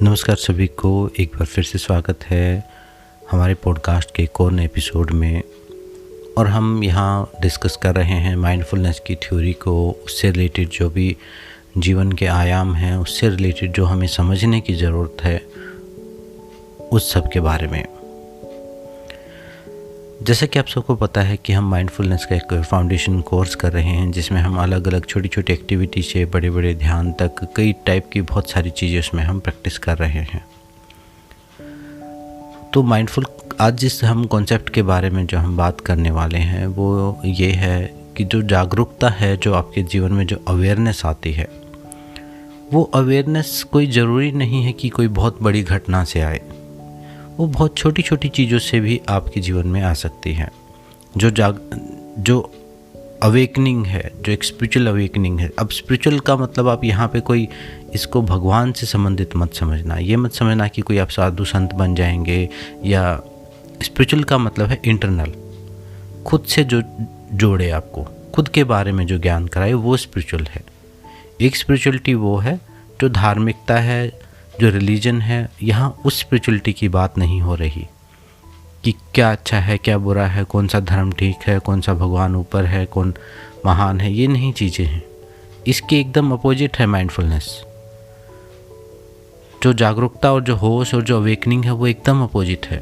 नमस्कार सभी को, एक बार फिर से स्वागत है हमारे पॉडकास्ट के एक और नए एपिसोड में। और हम यहाँ डिस्कस कर रहे हैं माइंडफुलनेस की थ्योरी को, उससे रिलेटेड जो भी जीवन के आयाम हैं, उससे रिलेटेड जो हमें समझने की ज़रूरत है, उस सब के बारे में। जैसा कि आप सबको पता है कि हम माइंडफुलनेस का एक फाउंडेशन कोर्स कर रहे हैं, जिसमें हम अलग अलग छोटी छोटी एक्टिविटी से बड़े बड़े ध्यान तक कई टाइप की बहुत सारी चीज़ें उसमें हम प्रैक्टिस कर रहे हैं। तो माइंडफुल आज जिस हम कॉन्सेप्ट के बारे में जो हम बात करने वाले हैं वो ये है कि जो जागरूकता है, जो आपके जीवन में जो अवेयरनेस आती है, वो अवेयरनेस कोई ज़रूरी नहीं है कि कोई बहुत बड़ी घटना से आए। वो बहुत छोटी छोटी चीज़ों से भी आपके जीवन में आ सकती है। जो अवेकनिंग है, जो एक स्पिरिचुअल अवेकनिंग है। अब स्पिरिचुअल का मतलब आप यहाँ पे कोई इसको भगवान से संबंधित मत समझना। ये मत समझना कि कोई आप साधु संत बन जाएंगे, या स्पिरिचुअल का मतलब है इंटरनल, खुद से जो जोड़े, आपको खुद के बारे में जो ज्ञान कराए, वो स्पिरिचुअल है। एक स्पिरिचुअलिटी वो है जो धार्मिकता है, जो रिलीजन है। यहाँ उस स्पिरिचुअलिटी की बात नहीं हो रही कि क्या अच्छा है क्या बुरा है, कौन सा धर्म ठीक है, कौन सा भगवान ऊपर है, कौन महान है। ये नहीं चीज़ें हैं। इसके एकदम अपोजिट है माइंडफुलनेस। जो जागरूकता और जो होश और जो अवेकनिंग है, वो एकदम अपोजिट है।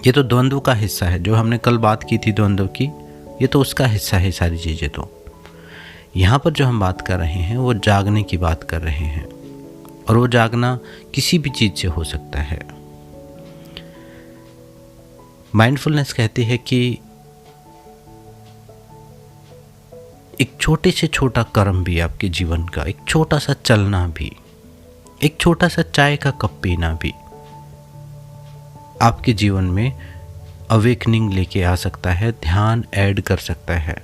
ये तो द्वंद्व का हिस्सा है। जो हमने कल बात की थी द्वंद्व की, ये तो उसका हिस्सा है सारी चीज़ें। तो यहाँ पर जो हम बात कर रहे हैं वो जागने की बात कर रहे हैं, और वो जागना किसी भी चीज़ से हो सकता है। माइंडफुलनेस कहती है कि एक छोटे से छोटा कर्म भी आपके जीवन का, एक छोटा सा चलना भी, एक छोटा सा चाय का कप पीना भी आपके जीवन में अवेकनिंग लेके आ सकता है, ध्यान ऐड कर सकता है।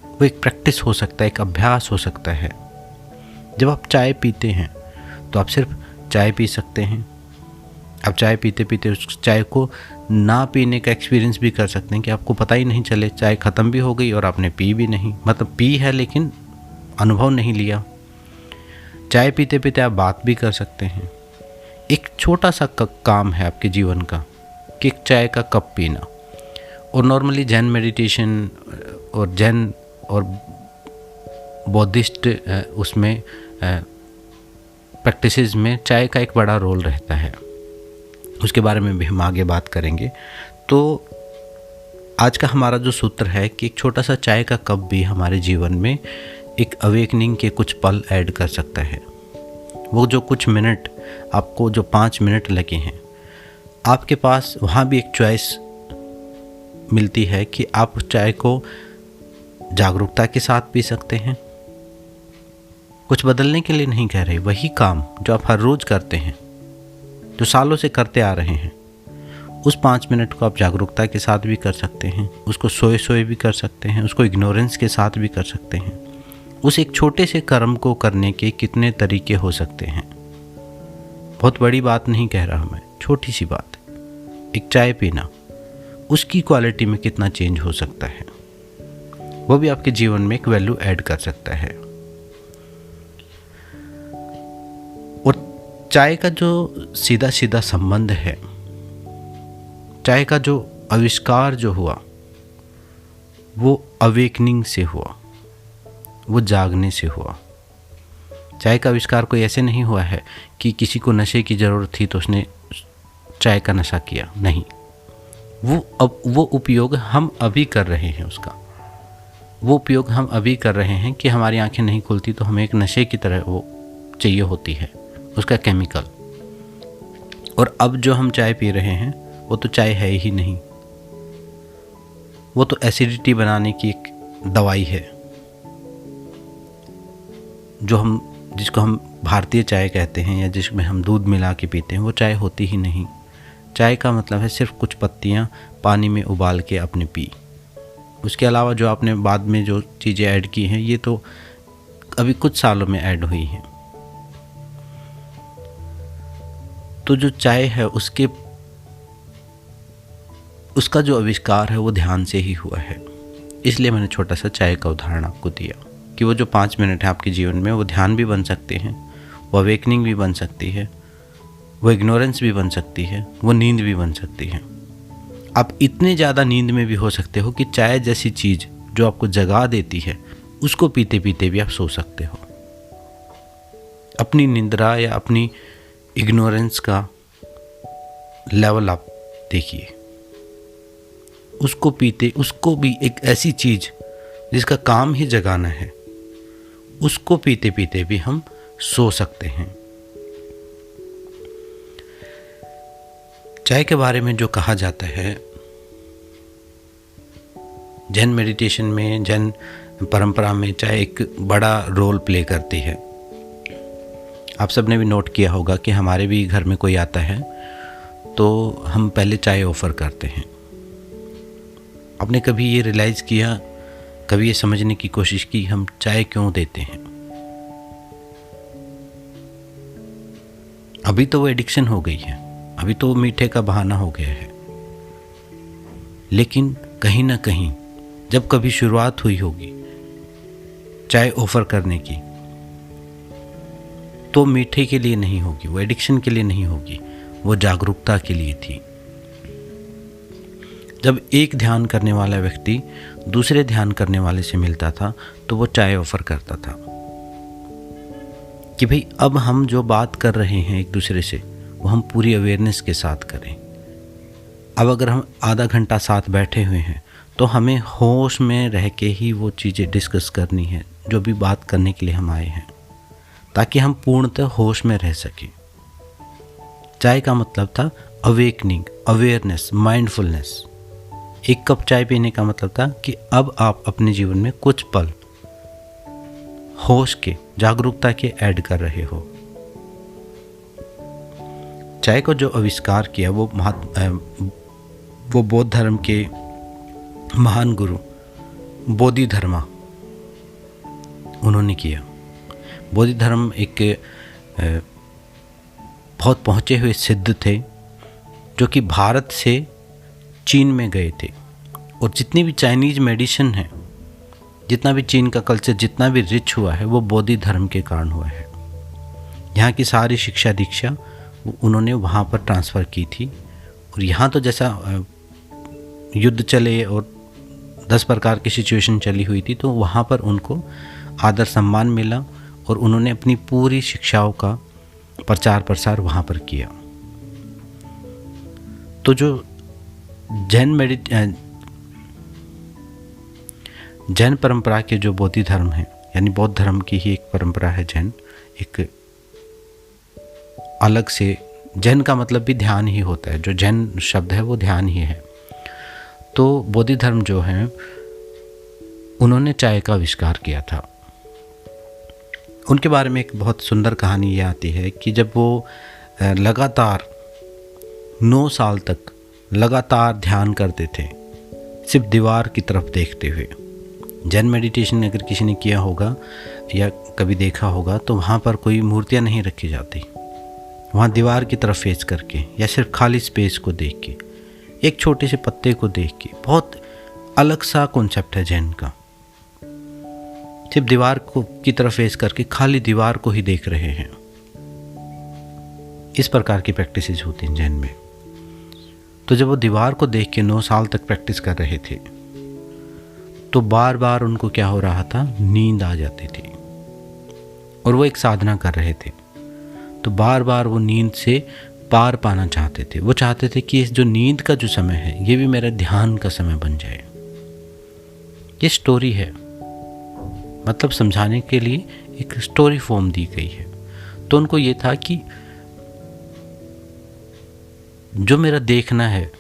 वो एक प्रैक्टिस हो सकता है, एक अभ्यास हो सकता है। जब आप चाय पीते हैं तो आप सिर्फ चाय पी सकते हैं। आप चाय पीते पीते उस चाय को ना पीने का एक्सपीरियंस भी कर सकते हैं कि आपको पता ही नहीं चले, चाय ख़त्म भी हो गई और आपने पी भी नहीं, मतलब पी है लेकिन अनुभव नहीं लिया। चाय पीते पीते आप बात भी कर सकते हैं। एक छोटा सा काम है आपके जीवन का कि एक चाय का कप पीना। और नॉर्मली जैन मेडिटेशन और जैन और बौद्धिस्ट उसमें प्रैक्टिसेस में चाय का एक बड़ा रोल रहता है। उसके बारे में भी हम आगे बात करेंगे। तो आज का हमारा जो सूत्र है कि एक छोटा सा चाय का कप भी हमारे जीवन में एक अवेकनिंग के कुछ पल ऐड कर सकता है। वो जो कुछ मिनट, आपको जो 5 मिनट लगे हैं, आपके पास वहाँ भी एक चॉइस मिलती है कि आप उस चाय को जागरूकता के साथ पी सकते हैं। कुछ बदलने के लिए नहीं कह रहे, वही काम जो आप हर रोज़ करते हैं, जो सालों से करते आ रहे हैं, उस 5 मिनट को आप जागरूकता के साथ भी कर सकते हैं, उसको सोए सोए भी कर सकते हैं, उसको इग्नोरेंस के साथ भी कर सकते हैं। उस एक छोटे से कर्म को करने के कितने तरीके हो सकते हैं। बहुत बड़ी बात नहीं कह रहा मैं, छोटी सी बात, एक चाय पीना, उसकी क्वालिटी में कितना चेंज हो सकता है, वो भी आपके जीवन में एक वैल्यू ऐड कर सकता है। चाय का जो सीधा सीधा संबंध है, चाय का जो आविष्कार जो हुआ, वो अवेकनिंग से हुआ, वो जागने से हुआ। चाय का आविष्कार कोई ऐसे नहीं हुआ है कि किसी को नशे की ज़रूरत थी तो उसने चाय का नशा किया, नहीं। वो उपयोग हम अभी कर रहे हैं उसका। वो उपयोग हम अभी कर रहे हैं कि हमारी आंखें नहीं खुलती तो हमें एक नशे की तरह वो चाहिए होती है, उसका केमिकल। और अब जो हम चाय पी रहे हैं वो तो चाय है ही नहीं, वो तो एसिडिटी बनाने की एक दवाई है, जिसको हम भारतीय चाय कहते हैं, या जिसमें हम दूध मिला के पीते हैं। वो चाय होती ही नहीं। चाय का मतलब है सिर्फ कुछ पत्तियां पानी में उबाल के आपने पी। उसके अलावा जो आपने बाद में जो चीज़ें ऐड की हैं, ये तो अभी कुछ सालों में ऐड हुई हैं। तो जो चाय है उसका जो आविष्कार है वो ध्यान से ही हुआ है। इसलिए मैंने छोटा सा चाय का उदाहरण आपको दिया कि वो जो 5 मिनट है आपके जीवन में, वो ध्यान भी बन सकते हैं, वो अवेकनिंग भी बन सकती है, वो इग्नोरेंस भी बन सकती है, वो नींद भी बन सकती है। आप इतने ज़्यादा नींद में भी हो सकते हो कि चाय जैसी चीज़ जो आपको जगा देती है उसको पीते पीते भी आप सो सकते हो। अपनी निंद्रा या अपनी इग्नोरेंस का लेवल आप देखिए, उसको पीते, उसको भी एक ऐसी चीज़ जिसका काम ही जगाना है, उसको पीते पीते भी हम सो सकते हैं। चाय के बारे में जो कहा जाता है, जैन मेडिटेशन में, जैन परंपरा में चाय एक बड़ा रोल प्ले करती है। आप सब ने भी नोट किया होगा कि हमारे भी घर में कोई आता है तो हम पहले चाय ऑफ़र करते हैं। आपने कभी ये रियलाइज़ किया, कभी ये समझने की कोशिश की हम चाय क्यों देते हैं? अभी तो वो एडिक्शन हो गई है, अभी तो मीठे का बहाना हो गया है, लेकिन कहीं ना कहीं जब कभी शुरुआत हुई होगी चाय ऑफ़र करने की, तो मीठे के लिए नहीं होगी, वो एडिक्शन के लिए नहीं होगी, वो जागरूकता के लिए थी। जब एक ध्यान करने वाला व्यक्ति दूसरे ध्यान करने वाले से मिलता था तो वो चाय ऑफ़र करता था कि भाई अब हम जो बात कर रहे हैं एक दूसरे से वो हम पूरी अवेयरनेस के साथ करें। अब अगर हम आधा घंटा साथ बैठे हुए हैं तो हमें होश में रह के ही वो चीज़ें डिस्कस करनी है जो भी बात करने के लिए हम आए हैं, ताकि हम पूर्णतः होश में रह सकें। चाय का मतलब था अवेकनिंग, अवेयरनेस, माइंडफुलनेस। एक कप चाय पीने का मतलब था कि अब आप अपने जीवन में कुछ पल होश के, जागरूकता के ऐड कर रहे हो। चाय को जो आविष्कार किया वो बौद्ध धर्म के महान गुरु बोधिधर्मा उन्होंने किया। बोधिधर्म एक बहुत पहुँचे हुए सिद्ध थे जो कि भारत से चीन में गए थे, और जितनी भी चाइनीज़ मेडिसिन है, जितना भी चीन का कल्चर जितना भी रिच हुआ है वो बोधि धर्म के कारण हुआ है। यहाँ की सारी शिक्षा दीक्षा उन्होंने वहाँ पर ट्रांसफ़र की थी। और यहाँ तो जैसा युद्ध चले और 10 प्रकार की सिचुएशन चली हुई थी, तो वहाँ पर उनको आदर सम्मान मिला और उन्होंने अपनी पूरी शिक्षाओं का प्रचार प्रसार वहाँ पर किया। तो जो जैन परंपरा के जो बोधि धर्म है, यानी बौद्ध धर्म की ही एक परंपरा है जैन, एक अलग से, जैन का मतलब भी ध्यान ही होता है, जो जैन शब्द है वो ध्यान ही है। तो बोधि धर्म जो है उन्होंने चाय का आविष्कार किया था। उनके बारे में एक बहुत सुंदर कहानी ये आती है कि जब वो लगातार 9 साल तक लगातार ध्यान करते थे, सिर्फ दीवार की तरफ देखते हुए। जैन मेडिटेशन अगर किसी ने किया होगा या कभी देखा होगा तो वहाँ पर कोई मूर्तियाँ नहीं रखी जाती, वहाँ दीवार की तरफ फेस करके या सिर्फ खाली स्पेस को देख के, एक छोटे से पत्ते को देख के, बहुत अलग सा कॉन्सेप्ट है जैन का। सिर्फ दीवार को की तरफ फेस करके खाली दीवार को ही देख रहे हैं। इस प्रकार की प्रैक्टिसेस होती हैं जैन में। तो जब वो दीवार को देख के 9 साल तक प्रैक्टिस कर रहे थे तो बार बार उनको क्या हो रहा था, नींद आ जाती थी। और वो एक साधना कर रहे थे तो बार बार वो नींद से पार पाना चाहते थे। वो चाहते थे कि इस जो नींद का जो समय है ये भी मेरा ध्यान का समय बन जाए। ये स्टोरी है, मतलब समझाने के लिए एक स्टोरी फॉर्म दी गई है। तो उनको ये था कि जो मेरा देखना है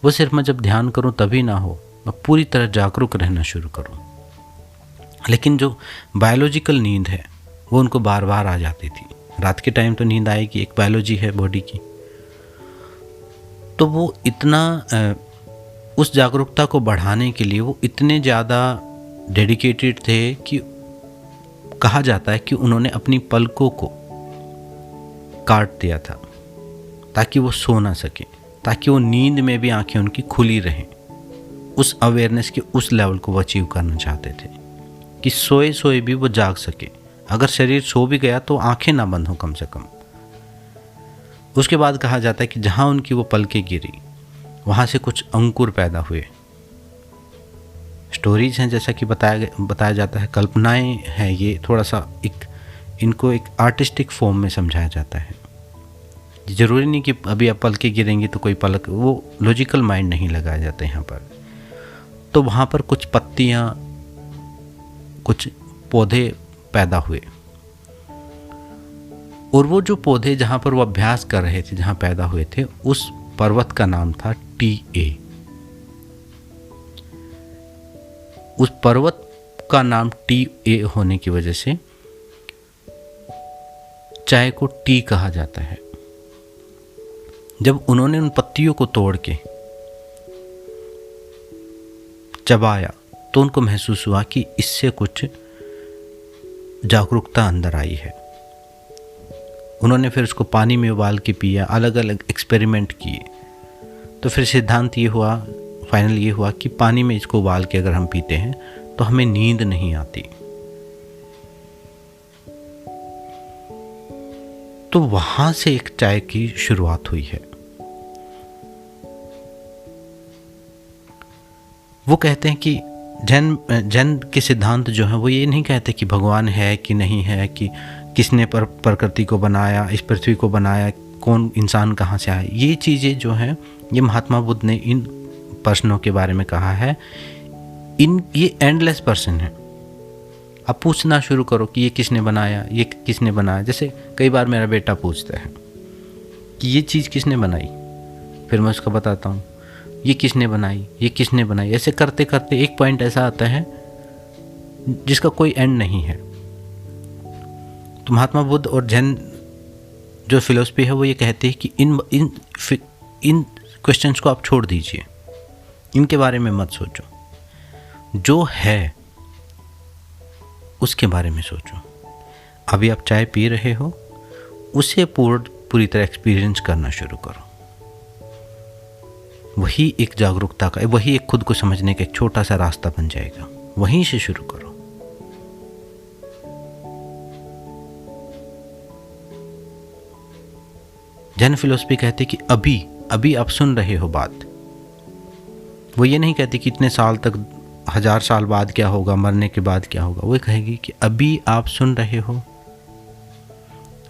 वो सिर्फ मैं जब ध्यान करूं तभी ना हो, मैं पूरी तरह जागरूक रहना शुरू करूं। लेकिन जो बायोलॉजिकल नींद है वो उनको बार बार आ जाती थी। रात के टाइम तो नींद आएगी, एक बायोलॉजी है बॉडी की। तो वो इतना उस जागरूकता को बढ़ाने के लिए वो इतने ज़्यादा डेडिकेटेड थे कि कहा जाता है कि उन्होंने अपनी पलकों को काट दिया था ताकि वो सो ना सके, ताकि वो नींद में भी आंखें उनकी खुली रहें। उस अवेयरनेस के उस लेवल को वो अचीव करना चाहते थे कि सोए सोए भी वो जाग सके। अगर शरीर सो भी गया तो आंखें ना बंद हो कम से कम। उसके बाद कहा जाता है कि जहाँ उनकी वो पलकें गिरी वहाँ से कुछ अंकुर पैदा हुए। स्टोरीज हैं, जैसा कि बताया जाता है, कल्पनाएं हैं, ये थोड़ा सा इनको एक आर्टिस्टिक फॉर्म में समझाया जाता है। ज़रूरी नहीं कि अभी आप पलकें गिरेंगी तो कोई पलक, वो लॉजिकल माइंड नहीं लगाया जाता यहाँ पर। तो वहाँ पर कुछ पत्तियाँ, कुछ पौधे पैदा हुए, और वो जो पौधे जहाँ पर वो अभ्यास कर रहे थे, जहाँ पैदा हुए थे, उस पर्वत का नाम था TA। उस पर्वत का नाम TA होने की वजह से चाय को टी कहा जाता है। जब उन्होंने उन पत्तियों को तोड़ के चबाया तो उनको महसूस हुआ कि इससे कुछ जागरूकता अंदर आई है। उन्होंने फिर उसको पानी में उबाल के पिया, अलग अलग एक्सपेरिमेंट किए, तो फिर सिद्धांत ये हुआ, फाइनल ये हुआ कि पानी में इसको उबाल के अगर हम पीते हैं तो हमें नींद नहीं आती। तो वहाँ से एक चाय की शुरुआत हुई है। वो कहते हैं कि जैन के सिद्धांत जो हैं वो ये नहीं कहते कि भगवान है कि नहीं है, कि किसने प्रकृति को बनाया, इस पृथ्वी को बनाया, कौन इंसान कहाँ से आया। ये चीज़ें जो हैं ये महात्मा बुद्ध ने इन प्रश्नों के बारे में कहा है। ये एंडलेस पर्सन है। अब पूछना शुरू करो कि ये किसने बनाया, ये किसने बनाया। जैसे कई बार मेरा बेटा पूछता है कि ये चीज़ किसने बनाई, फिर मैं उसको बताता हूँ ये किसने बनाई, ये किसने बनाई। ऐसे करते करते एक पॉइंट ऐसा आता है जिसका कोई एंड नहीं है। तो महात्मा बुद्ध और जैन जो फिलॉसफी है वो ये कहते हैं कि इन क्वेश्चंस को आप छोड़ दीजिए, इनके बारे में मत सोचो, जो है उसके बारे में सोचो। अभी आप चाय पी रहे हो, उसे पूरी तरह एक्सपीरियंस करना शुरू करो। वही एक जागरूकता का, वही एक खुद को समझने का एक छोटा सा रास्ता बन जाएगा। वहीं से शुरू करो। जैन फिलॉसफी कहते कि अभी आप सुन रहे हो बात। वो ये नहीं कहते कि इतने साल तक, 1000 साल बाद क्या होगा, मरने के बाद क्या होगा। वो कहेगी कि अभी आप सुन रहे हो,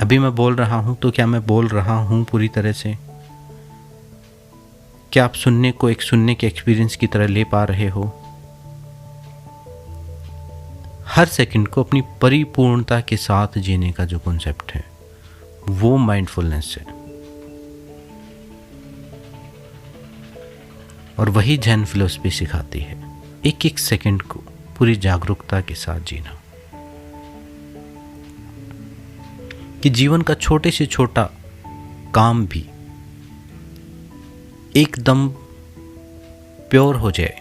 अभी मैं बोल रहा हूं, तो क्या मैं बोल रहा हूं पूरी तरह से? क्या आप सुनने को एक सुनने के एक्सपीरियंस की तरह ले पा रहे हो? हर सेकंड को अपनी परिपूर्णता के साथ जीने का जो कॉन्सेप्ट है वो माइंडफुलनेस है। और वही जैन फिलॉसफी सिखाती है, एक एक सेकंड को पूरी जागरूकता के साथ जीना। कि जीवन का छोटे से छोटा काम भी एकदम प्योर हो जाए,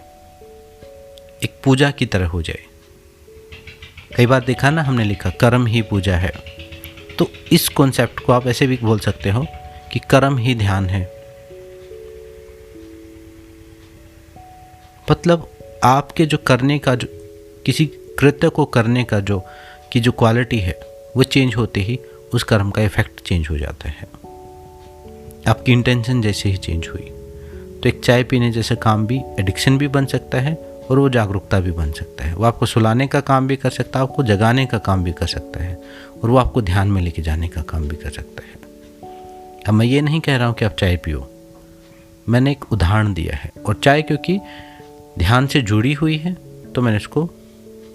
एक पूजा की तरह हो जाए। कई बार देखा ना, हमने लिखा कर्म ही पूजा है। तो इस कॉन्सेप्ट को आप ऐसे भी बोल सकते हो कि कर्म ही ध्यान है। मतलब आपके जो करने का, जो किसी कृत्य को करने का जो क्वालिटी है वो चेंज होते ही उस कर्म का इफेक्ट चेंज हो जाता है। आपकी इंटेंशन जैसे ही चेंज हुई, तो एक चाय पीने जैसे काम भी एडिक्शन भी बन सकता है और वो जागरूकता भी बन सकता है। वो आपको सुलाने का काम भी कर सकता है, आपको जगाने का काम भी कर सकता है, और वो आपको ध्यान में लेके जाने का काम भी कर सकता है। अब मैं ये नहीं कह रहा हूँ कि आप चाय पियो, मैंने एक उदाहरण दिया है। और चाय क्योंकि ध्यान से जुड़ी हुई है तो मैंने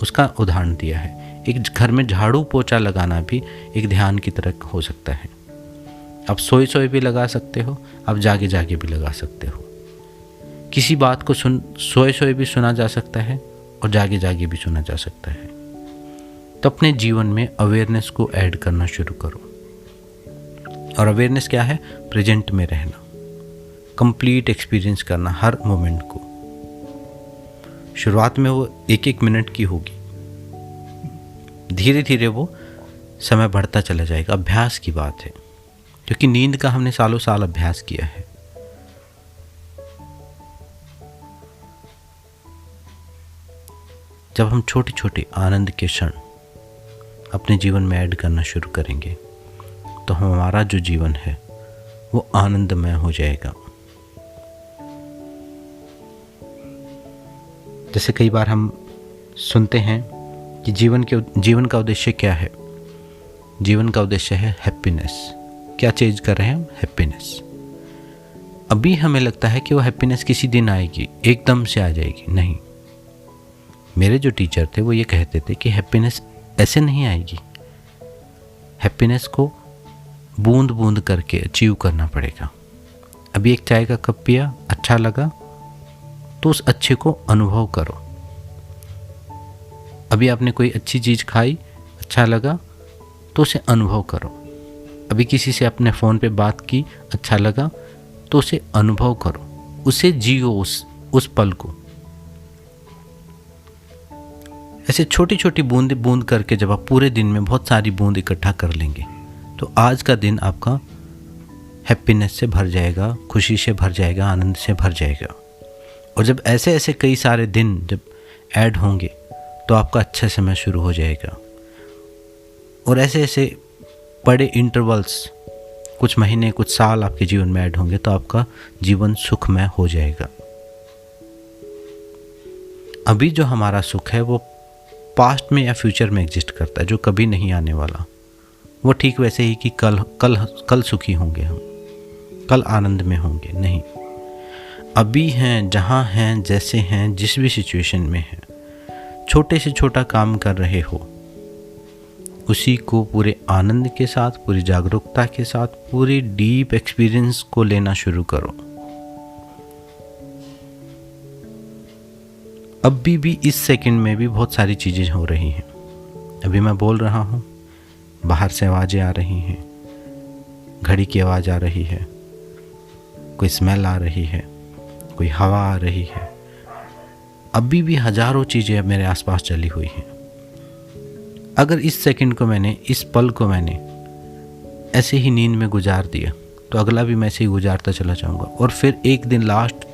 उसका उदाहरण दिया है। एक घर में झाड़ू पोछा लगाना भी एक ध्यान की तरह हो सकता है। आप सोए भी लगा सकते हो, आप जागे जागे भी लगा सकते हो। किसी बात को सोए भी सुना जा सकता है और जागे जागे भी सुना जा सकता है। तो अपने जीवन में अवेयरनेस को ऐड करना शुरू करो। और अवेयरनेस क्या है? प्रेजेंट में रहना, कंप्लीट एक्सपीरियंस करना हर मोमेंट को। शुरुआत में वो 1-1 मिनट की होगी, धीरे धीरे वो समय बढ़ता चला जाएगा। अभ्यास की बात है, क्योंकि नींद का हमने सालों साल अभ्यास किया है। जब हम छोटे छोटे आनंद के क्षण अपने जीवन में ऐड करना शुरू करेंगे तो हमारा जो जीवन है वो आनंदमय हो जाएगा। जैसे कई बार हम सुनते हैं कि जीवन का उद्देश्य क्या है। जीवन का उद्देश्य है हैप्पीनेस। क्या चेंज कर रहे हैं हम? हैप्पीनेस। अभी हमें लगता है कि वो हैप्पीनेस किसी दिन आएगी, एकदम से आ जाएगी। नहीं, मेरे जो टीचर थे वो ये कहते थे कि हैप्पीनेस ऐसे नहीं आएगी। हैप्पीनेस को बूंद बूंद करके अचीव करना पड़ेगा। अभी एक चाय का कप पिया, अच्छा लगा, तो उस अच्छे को अनुभव करो। अभी आपने कोई अच्छी चीज़ खाई, अच्छा लगा, तो उसे अनुभव करो। अभी किसी से अपने फ़ोन पे बात की, अच्छा लगा, तो उसे अनुभव करो, उसे जियो, उस पल को। ऐसे छोटी छोटी बूंद करके जब आप पूरे दिन में बहुत सारी बूंद इकट्ठा कर लेंगे तो आज का दिन आपका हैप्पीनेस से भर जाएगा, खुशी से भर जाएगा, आनंद से भर जाएगा। और जब ऐसे ऐसे कई सारे दिन जब ऐड होंगे तो आपका अच्छा समय शुरू हो जाएगा। और ऐसे ऐसे बड़े इंटरवल्स, कुछ महीने, कुछ साल आपके जीवन में ऐड होंगे तो आपका जीवन सुखमय हो जाएगा। अभी जो हमारा सुख है वो पास्ट में या फ्यूचर में एग्जिस्ट करता है, जो कभी नहीं आने वाला। वो ठीक वैसे ही कि कल सुखी होंगे हम, कल आनंद में होंगे, नहीं। अभी हैं, जहाँ हैं, जैसे हैं, जिस भी सिचुएशन में हैं, छोटे से छोटा काम कर रहे हो, उसी को पूरे आनंद के साथ, पूरी जागरूकता के साथ, पूरी डीप एक्सपीरियंस को लेना शुरू करो। अभी भी इस सेकंड में भी बहुत सारी चीज़ें हो रही हैं। अभी मैं बोल रहा हूँ, बाहर से आवाज़ें आ रही हैं, घड़ी की आवाज़ आ रही है, कोई स्मेल आ रही है, कोई हवा आ रही है। अभी भी हजारों चीज़ें मेरे आसपास चली हुई हैं। अगर इस सेकंड को मैंने, इस पल को मैंने ऐसे ही नींद में गुजार दिया तो अगला भी मैं ऐसे ही गुजारता चला जाऊँगा। और फिर एक दिन लास्ट,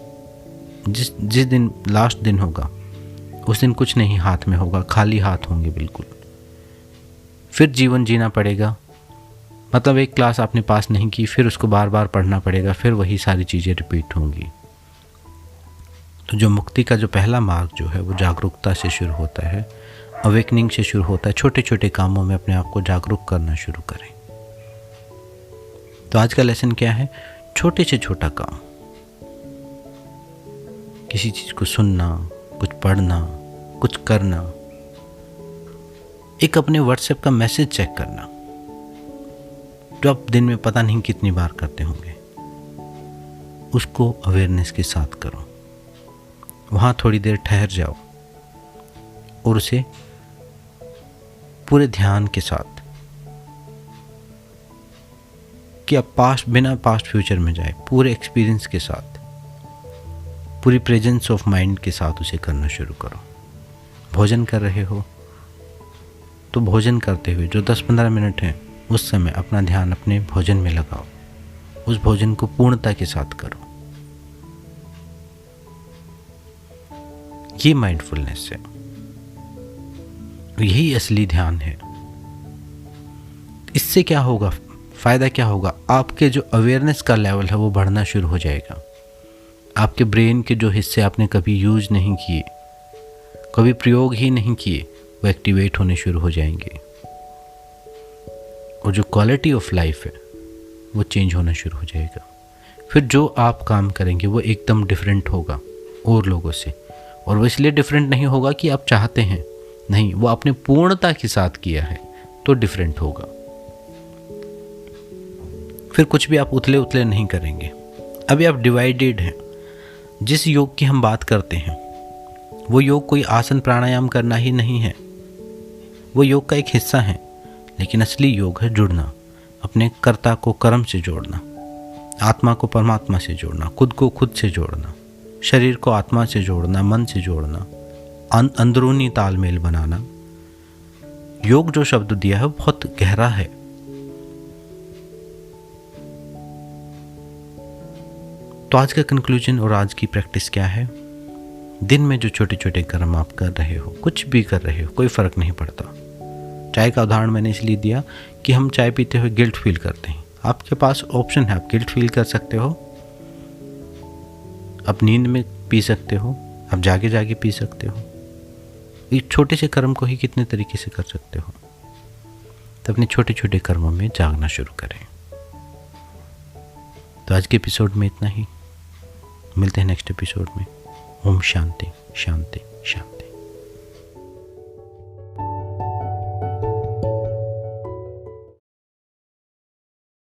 जिस दिन लास्ट दिन होगा उस दिन कुछ नहीं हाथ में होगा, खाली हाथ होंगे बिल्कुल। फिर जीवन जीना पड़ेगा। मतलब एक क्लास आपने पास नहीं की, फिर उसको बार बार पढ़ना पड़ेगा, फिर वही सारी चीज़ें रिपीट होंगी। तो जो मुक्ति का जो पहला मार्ग जो है वो जागरूकता से शुरू होता है, अवेकनिंग से शुरू होता है। छोटे छोटे कामों में अपने आप को जागरूक करना शुरू करें। तो आज का लेसन क्या है? छोटे से छोटा काम, किसी चीज़ को सुनना, कुछ पढ़ना, कुछ करना, एक अपने व्हाट्सएप का मैसेज चेक करना जो आप दिन में पता नहीं कितनी बार करते होंगे, उसको अवेयरनेस के साथ करो। वहाँ थोड़ी देर ठहर जाओ और उसे पूरे ध्यान के साथ, कि आप बिना पास्ट फ्यूचर में जाए, पूरे एक्सपीरियंस के साथ, पूरी प्रेजेंस ऑफ माइंड के साथ उसे करना शुरू करो। भोजन कर रहे हो तो भोजन करते हुए जो 10-15 मिनट हैं उस समय अपना ध्यान अपने भोजन में लगाओ, उस भोजन को पूर्णता के साथ करो। ये माइंडफुलनेस है, यही असली ध्यान है। इससे क्या होगा, फ़ायदा क्या होगा? आपके जो अवेयरनेस का लेवल है वो बढ़ना शुरू हो जाएगा। आपके ब्रेन के जो हिस्से आपने कभी यूज नहीं किए, कभी प्रयोग ही नहीं किए, वो एक्टिवेट होने शुरू हो जाएंगे। और जो क्वालिटी ऑफ लाइफ है वो चेंज होना शुरू हो जाएगा। फिर जो आप काम करेंगे वो एकदम डिफरेंट होगा और लोगों से। और वो इसलिए डिफरेंट नहीं होगा कि आप चाहते हैं, नहीं, वो आपने पूर्णता के साथ किया है तो डिफरेंट होगा। फिर कुछ भी आप उथले उथले नहीं करेंगे। अभी आप डिवाइडेड हैं। जिस योग की हम बात करते हैं वो योग कोई आसन प्राणायाम करना ही नहीं है, वो योग का एक हिस्सा है। लेकिन असली योग है जुड़ना, अपने कर्ता को कर्म से जोड़ना, आत्मा को परमात्मा से जोड़ना, खुद को खुद से जोड़ना, शरीर को आत्मा से जोड़ना, मन से जोड़ना, अंदरूनी तालमेल बनाना। योग जो शब्द दिया है बहुत गहरा है। तो आज का कंक्लूजन और आज की प्रैक्टिस क्या है? दिन में जो छोटे छोटे कर्म आप कर रहे हो, कुछ भी कर रहे हो, कोई फ़र्क नहीं पड़ता, चाय का उदाहरण मैंने इसलिए दिया कि हम चाय पीते हुए गिल्ट फील करते हैं। आपके पास ऑप्शन है, आप गिल्ट फील कर सकते हो, आप नींद में पी सकते हो, आप जागे जागे पी सकते हो। एक छोटे से कर्म को ही कितने तरीके से कर सकते हो। तो अपने छोटे छोटे कर्मों में जागना शुरू करें। तो आज के एपिसोड में इतना ही, मिलते हैं नेक्स्ट एपिसोड में। ओम शांति शांति शांति।